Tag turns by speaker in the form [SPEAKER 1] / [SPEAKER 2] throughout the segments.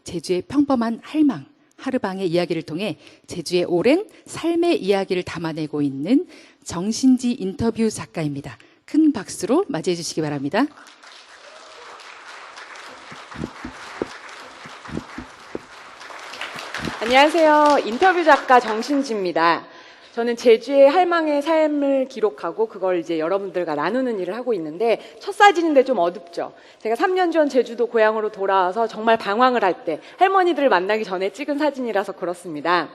[SPEAKER 1] 제주의 평범한 할망, 하르방의 이야기를 통해 제주의 오랜 삶의 이야기를 담아내고 있는 정신지 인터뷰 작가입니다. 큰 박수로 맞이해 주시기 바랍니다.
[SPEAKER 2] 안녕하세요. 인터뷰 작가 정신지입니다. 저는 제주의 할망의 삶을 기록하고 그걸 이제 여러분들과 나누는 일을 하고 있는데, 첫 사진인데 좀 어둡죠. 제가 3년 전 제주도 고향으로 돌아와서 정말 방황을 할 때 할머니들을 만나기 전에 찍은 사진이라서 그렇습니다.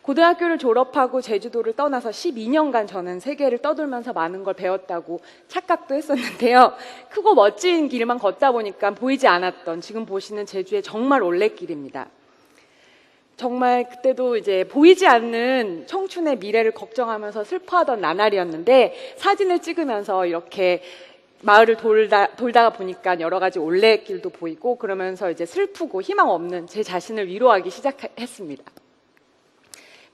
[SPEAKER 2] 고등학교를 졸업하고 제주도를 떠나서 12년간 저는 세계를 떠돌면서 많은 걸 배웠다고 착각도 했었는데요. 크고 멋진 길만 걷다 보니까 보이지 않았던 지금 보시는 제주의 정말 올레길입니다. 정말 그때도 이제 보이지 않는 청춘의 미래를 걱정하면서 슬퍼하던 나날이었는데, 사진을 찍으면서 이렇게 마을을 돌다가 보니까 여러 가지 올레길도 보이고, 그러면서 이제 슬프고 희망 없는 제 자신을 위로하기 시작했습니다.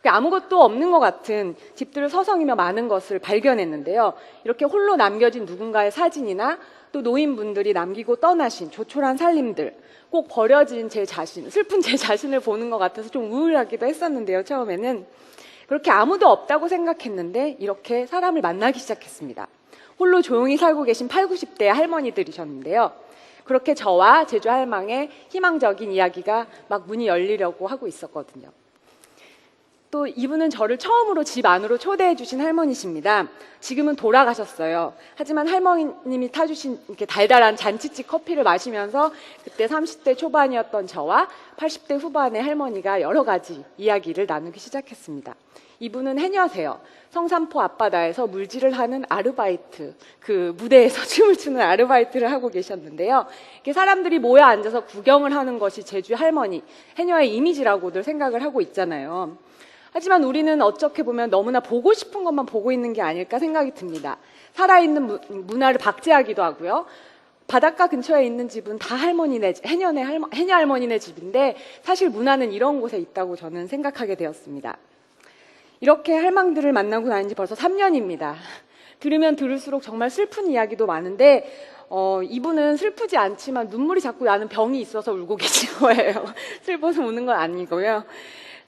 [SPEAKER 2] 아무것도 없는 것 같은 집들을 서성이며 많은 것을 발견했는데요. 이렇게 홀로 남겨진 누군가의 사진이나 또 노인분들이 남기고 떠나신 조촐한 살림들, 꼭 버려진 제 자신, 슬픈 제 자신을 보는 것 같아서 좀 우울하기도 했었는데요. 처음에는 그렇게 아무도 없다고 생각했는데 이렇게 사람을 만나기 시작했습니다. 홀로 조용히 살고 계신 80, 90대의 할머니들이셨는데요. 그렇게 저와 제주 할망의 희망적인 이야기가 막 문이 열리려고 하고 있었거든요. 또 이분은 저를 처음으로 집 안으로 초대해 주신 할머니십니다. 지금은 돌아가셨어요. 하지만 할머님이 타주신 이렇게 달달한 잔치집 커피를 마시면서 그때 30대 초반이었던 저와 80대 후반의 할머니가 여러 가지 이야기를 나누기 시작했습니다. 이분은 해녀세요. 성산포 앞바다에서 물질을 하는 아르바이트, 그 무대에서 춤을 추는 아르바이트를 하고 계셨는데요. 이렇게 사람들이 모여 앉아서 구경을 하는 것이 제주 할머니, 해녀의 이미지라고들 생각을 하고 있잖아요. 하지만 우리는 어떻게 보면 너무나 보고 싶은 것만 보고 있는 게 아닐까 생각이 듭니다. 살아있는 문화를 박제하기도 하고요. 바닷가 근처에 있는 집은 다 해녀 할머니네 집인데, 사실 문화는 이런 곳에 있다고 저는 생각하게 되었습니다. 이렇게 할망들을 만나고 다닌 지 벌써 3년입니다. 들으면 들을수록 정말 슬픈 이야기도 많은데, 이분은 슬프지 않지만 눈물이 자꾸 나는 병이 있어서 울고 계신 거예요. 슬퍼서 우는 건 아니고요.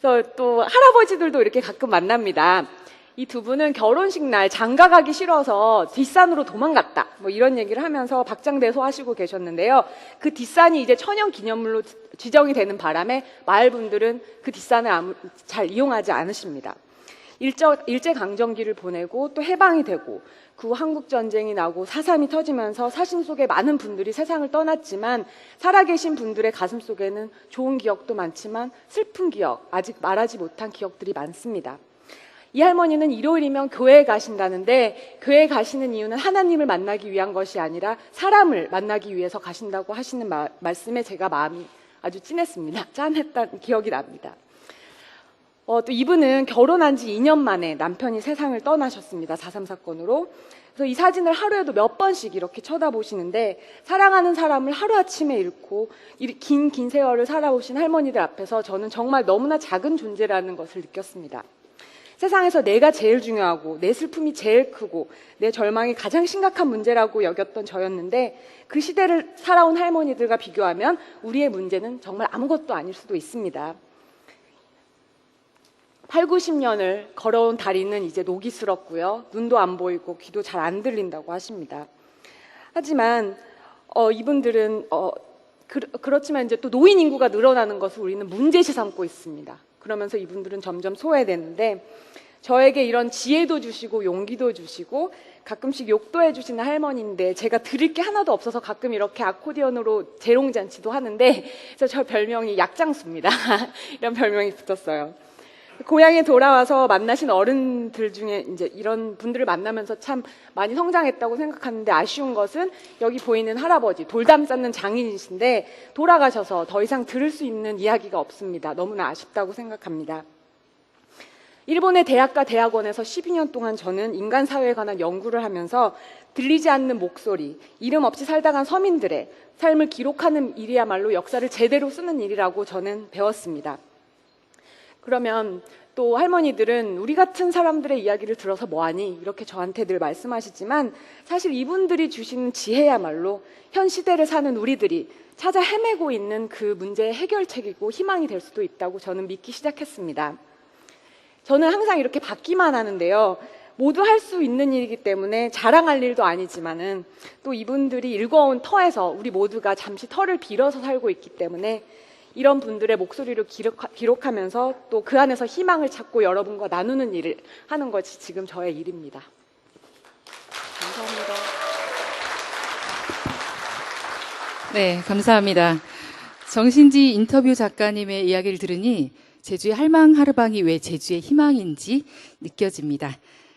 [SPEAKER 2] 그래서 또 할아버지들도 이렇게 가끔 만납니다. 이 두 분은 결혼식 날 장가 가기 싫어서 뒷산으로 도망갔다, 뭐 이런 얘기를 하면서 박장대소 하시고 계셨는데요. 그 뒷산이 이제 천연기념물로 지정이 되는 바람에 마을 분들은 그 뒷산을 잘 이용하지 않으십니다. 일제강점기를 보내고 또 해방이 되고 그 후 한국전쟁이 나고 4.3이 터지면서 사신 속에 많은 분들이 세상을 떠났지만, 살아계신 분들의 가슴 속에는 좋은 기억도 많지만 슬픈 기억, 아직 말하지 못한 기억들이 많습니다. 이 할머니는 일요일이면 교회에 가신다는데, 교회에 가시는 이유는 하나님을 만나기 위한 것이 아니라 사람을 만나기 위해서 가신다고 하시는 말씀에 제가 마음이 아주 찐했습니다. 짠했던 기억이 납니다. 또 이분은 결혼한 지 2년 만에 남편이 세상을 떠나셨습니다. 4.3 사건으로. 그래서 이 사진을 하루에도 몇 번씩 이렇게 쳐다보시는데, 사랑하는 사람을 하루아침에 잃고 긴 세월을 살아오신 할머니들 앞에서 저는 정말 너무나 작은 존재라는 것을 느꼈습니다. 세상에서 내가 제일 중요하고 내 슬픔이 제일 크고 내 절망이 가장 심각한 문제라고 여겼던 저였는데, 그 시대를 살아온 할머니들과 비교하면 우리의 문제는 정말 아무것도 아닐 수도 있습니다. 8, 90년을 걸어온 다리는 이제 녹이 슬었고요. 눈도 안 보이고 귀도 잘 안 들린다고 하십니다. 하지만 이분들은 그렇지만 이제 또 노인 인구가 늘어나는 것을 우리는 문제시 삼고 있습니다. 그러면서 이분들은 점점 소외되는데, 저에게 이런 지혜도 주시고 용기도 주시고 가끔씩 욕도 해주시는 할머니인데, 제가 드릴 게 하나도 없어서 가끔 이렇게 아코디언으로 재롱잔치도 하는데, 그래서 저 별명이 약장수입니다. 이런 별명이 붙었어요. 고향에 돌아와서 만나신 어른들 중에 이제 이런 분들을 만나면서 참 많이 성장했다고 생각하는데, 아쉬운 것은 여기 보이는 할아버지, 돌담 쌓는 장인이신데 돌아가셔서 더 이상 들을 수 있는 이야기가 없습니다. 너무나 아쉽다고 생각합니다. 일본의 대학과 대학원에서 12년 동안 저는 인간사회에 관한 연구를 하면서 들리지 않는 목소리, 이름 없이 살다 간 서민들의 삶을 기록하는 일이야말로 역사를 제대로 쓰는 일이라고 저는 배웠습니다. 그러면 또 할머니들은 우리 같은 사람들의 이야기를 들어서 뭐하니? 이렇게 저한테 늘 말씀하시지만 사실 이분들이 주시는 지혜야말로 현 시대를 사는 우리들이 찾아 헤매고 있는 그 문제의 해결책이고 희망이 될 수도 있다고 저는 믿기 시작했습니다. 저는 항상 이렇게 받기만 하는데요. 모두 할 수 있는 일이기 때문에 자랑할 일도 아니지만은 또 이분들이 일궈온 터에서 우리 모두가 잠시 터를 빌어서 살고 있기 때문에 이런 분들의 목소리를 기록하면서 또 그 안에서 희망을 찾고 여러분과 나누는 일을 하는 것이 지금 저의 일입니다. 감사합니다.
[SPEAKER 1] 네, 감사합니다. 정신지 인터뷰 작가님의 이야기를 들으니 제주의 할망 하르방이 왜 제주의 희망인지 느껴집니다.